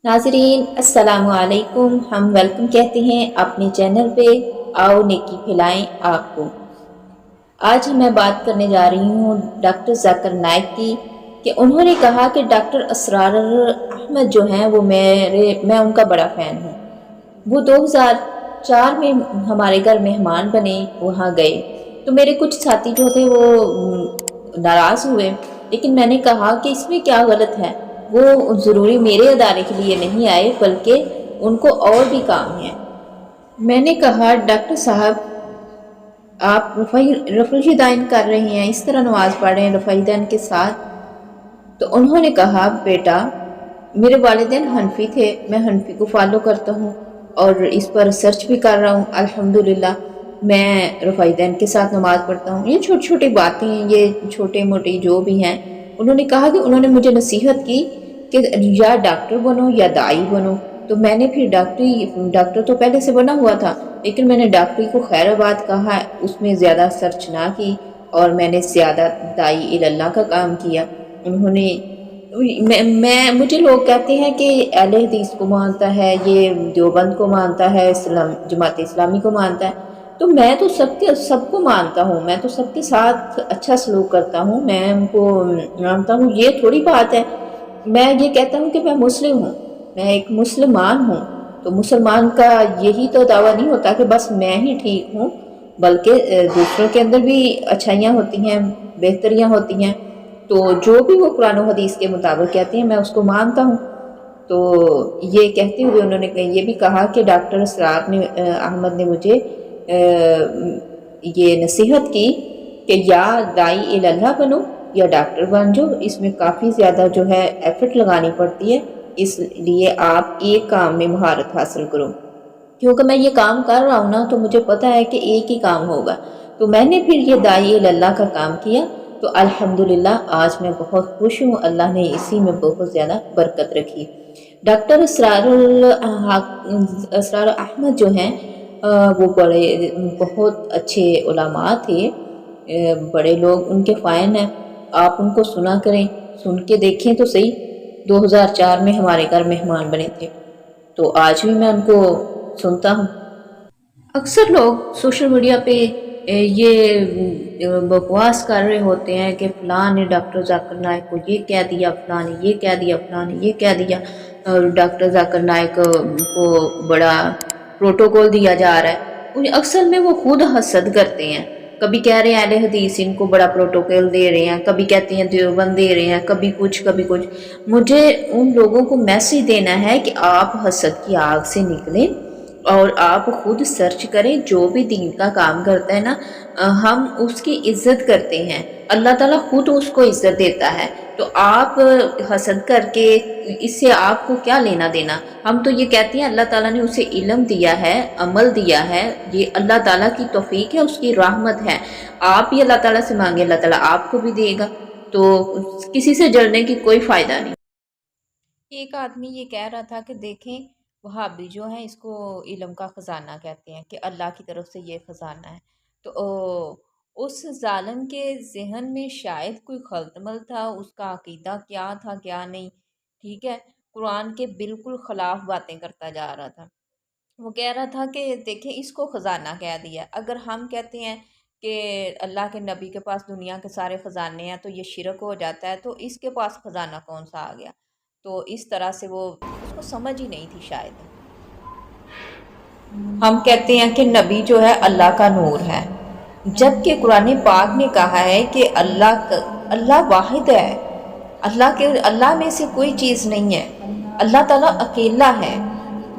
नाज़रीन अस्सलामु अलैकुम। हम वेलकम कहते हैं अपने चैनल पे। आओ नेकी खिलाएं आपको। आज मैं बात करने जा रही हूँ डॉक्टर जाकिर नाइक की कि उन्होंने कहा कि डॉक्टर असरार अहमद जो हैं वो मैं उनका बड़ा फ़ैन हूँ। वो 2004 में हमारे घर मेहमान बने, वहाँ गए तो मेरे कुछ साथी जो थे वो नाराज़ हुए, लेकिन मैंने कहा कि इसमें क्या गलत है। वो ज़रूरी मेरे अदारे के लिए नहीं आए बल्कि उनको और भी काम है। मैंने कहा डॉक्टर साहब आप रफ़ीदाइन कर रही हैं, इस तरह नमाज़ पढ़ रहे हैं रफ़ीदाइन के साथ। तो उन्होंने कहा बेटा मेरे वालिदैन हनफी थे, मैं हनफी को फॉलो करता हूँ और इस पर रिसर्च भी कर रहा हूँ। अल्हम्दुलिल्लाह मैं रफ़ीदाइन के साथ नमाज़ पढ़ता हूँ। ये छोटी छोटी बातें हैं, ये छोटे मोटे जो भी हैं। उन्होंने कहा कि उन्होंने मुझे नसीहत की कि या डॉक्टर बनो या दाई बनो। तो मैंने फिर डॉक्टर तो पहले से बना हुआ था, लेकिन मैंने डॉक्टरी को खैराबाद कहा, उसमें ज़्यादा सर्च ना की और मैंने ज़्यादा दाई इल्लल्लाह का काम किया। उन्होंने मुझे लोग कहते हैं कि अहले हदीस को मानता है, ये देवबंद को मानता है, जमात इस्लामी को मानता है। तो मैं तो सबको मानता हूँ, मैं तो सबके साथ अच्छा सलूक करता हूँ, मैं उनको मानता हूँ। ये थोड़ी बात है, मैं ये कहता हूँ कि मैं मुस्लिम हूँ, मैं एक मुसलमान हूँ। तो मुसलमान का यही तो दावा नहीं होता कि बस मैं ही ठीक हूँ, बल्कि दूसरों के अंदर भी अच्छाइयाँ होती हैं, बेहतरियाँ होती हैं। तो जो भी वो कुरान और हदीस के मुताबिक कहते हैं मैं उसको मानता हूँ। तो ये कहते हुए उन्होंने ये भी कहा कि डॉक्टर असरार अहमद ने मुझे ये नसीहत की कि या दाई इल्लल्लाह बनो या डॉक्टर बन जाओ। इसमें काफ़ी ज़्यादा जो है एफर्ट लगानी पड़ती है, इसलिए आप एक काम में महारत हासिल करो। क्योंकि मैं ये काम कर रहा हूँ ना, तो मुझे पता है कि एक ही काम होगा। तो मैंने फिर ये दाई इल्लल्लाह का काम किया, तो अल्हम्दुलिल्लाह आज मैं बहुत खुश हूँ। अल्लाह ने इसी में बहुत ज़्यादा बरकत रखी। डॉक्टर असरार अहमद जो हैं वो बहुत अच्छे उलमा थे, बड़े लोग उनके फ़ैन हैं। आप उनको सुना करें, सुन के देखें तो सही। 2004 में हमारे घर मेहमान बने थे, तो आज भी मैं उनको सुनता हूँ। अक्सर लोग सोशल मीडिया पे ये बकवास कर रहे होते हैं कि फ़लाँ ने डॉक्टर जाकिर नाइक को ये कह दिया, फ़लाँ ने ये कह दिया, फ़लाँ ने ये कह दिया, और डॉक्टर जाकिर नाइक को बड़ा प्रोटोकॉल दिया जा रहा है। अक्सर में वो खुद हसद करते हैं, कभी कह रहे हैं अहले हदीस इनको बड़ा प्रोटोकॉल दे रहे हैं, कभी कहते हैं देवबंद दे रहे हैं, कभी कुछ कभी कुछ। मुझे उन लोगों को मैसेज देना है कि आप हसद की आग से निकलें और आप खुद सर्च करें। जो भी दीन का काम करता है ना, हम उसकी इज्जत करते हैं, अल्लाह ताला खुद उसको इज्जत देता है। तो आप हसद करके इससे आपको क्या लेना देना। हम तो ये कहते हैं अल्लाह ताला ने उसे इल्म दिया है, अमल दिया है, ये अल्लाह ताला की तौफीक है, उसकी रहमत है। आप भी अल्लाह ताला से मांगे, अल्लाह ताला आपको भी देगा। तो किसी से जलने की कोई फ़ायदा नहीं। एक आदमी ये कह रहा था कि देखें वहाबी जो है इसको इल्म का ख़जाना कहते हैं कि अल्लाह की तरफ से ये ख़जाना है। तो उस जालिम के जहन में शायद कोई खलतमल था, उसका अकीदा क्या था क्या नहीं, ठीक है। कुरान के बिल्कुल ख़िलाफ़ बातें करता जा रहा था। वो कह रहा था कि देखें इसको ख़जाना कह दिया। अगर हम कहते हैं कि अल्लाह के नबी के पास दुनिया के सारे ख़जाने हैं तो ये शिरक हो जाता है, तो इसके पास ख़जाना कौन सा आ गया। तो इस तरह से वो उसको समझ ही नहीं थी शायद। हम कहते हैं कि नबी जो है अल्लाह का नूर है, जबकि कुरान पाक ने कहा है कि अल्लाह वाहिद है, अल्लाह में से कोई चीज़ नहीं है, अल्लाह ताला अकेला है।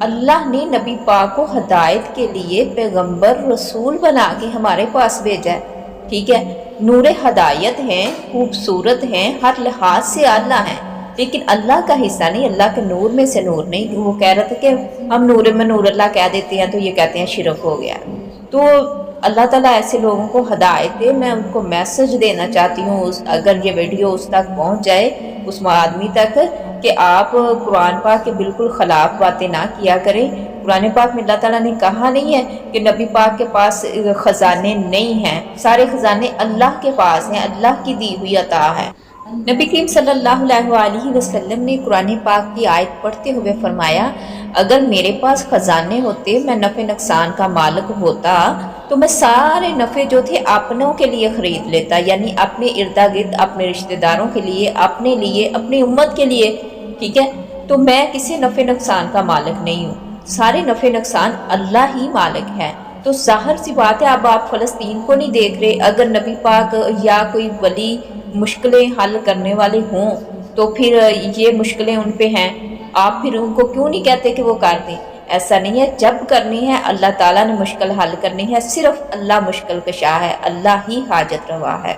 अल्लाह ने नबी पाक को हदायत के लिए पैगंबर रसूल बना के हमारे पास भेजा है, ठीक है। नूर हदायत हैं, खूबसूरत हैं, हर लिहाज से आला हैं, लेकिन अल्लाह का हिस्सा नहीं, अल्लाह के नूर में से नूर नहीं। वो कह रहा था कि हम नूर में नूर अल्लाह कह देते हैं तो ये कहते हैं शिरक हो गया। तो अल्लाह ताला ऐसे लोगों को हदायत दे। मैं उनको मैसेज देना चाहती हूँ, अगर ये वीडियो उस तक पहुँच जाए, उस आदमी तक, कि आप कुरान पाक के बिल्कुल ख़िलाफ़ बातें ना किया करें। कुरान पाक में अल्लाह ताला ने कहा नहीं है कि नबी पाक के पास ख़जाने नहीं हैं, सारे ख़जाने अल्लाह के पास हैं, अल्लाह की दी हुई अता है। नबी करीम सल्लल्लाहु अलैहि वसल्लम ने कुरान पाक की आयत पढ़ते हुए फरमाया, अगर मेरे पास खजाने होते, मैं नफ़े नुकसान का मालिक होता, तो मैं सारे नफ़े जो थे अपनों के लिए ख़रीद लेता, यानी अपने इर्दा गिर्द, अपने रिश्तेदारों के लिए, अपने लिए, अपनी उम्मत के लिए। ठीक है, तो मैं किसी नफ़े नुकसान का मालिक नहीं हूँ, सारे नफ़े नुकसान अल्लाह ही मालिक है। तो ज़ाहिर सी बात है, अब आप फ़लस्तीन को नहीं देख रहे, अगर नबी पाक या कोई वली मुश्किलें हल करने वाले हों तो फिर ये मुश्किलें उन पे हैं, आप फिर उनको क्यों नहीं कहते कि वो कर दें? ऐसा नहीं है, जब करनी है अल्लाह ताला ने मुश्किल हल करनी है, सिर्फ अल्लाह मुश्किल कशा है, अल्लाह ही हाजत रवा है।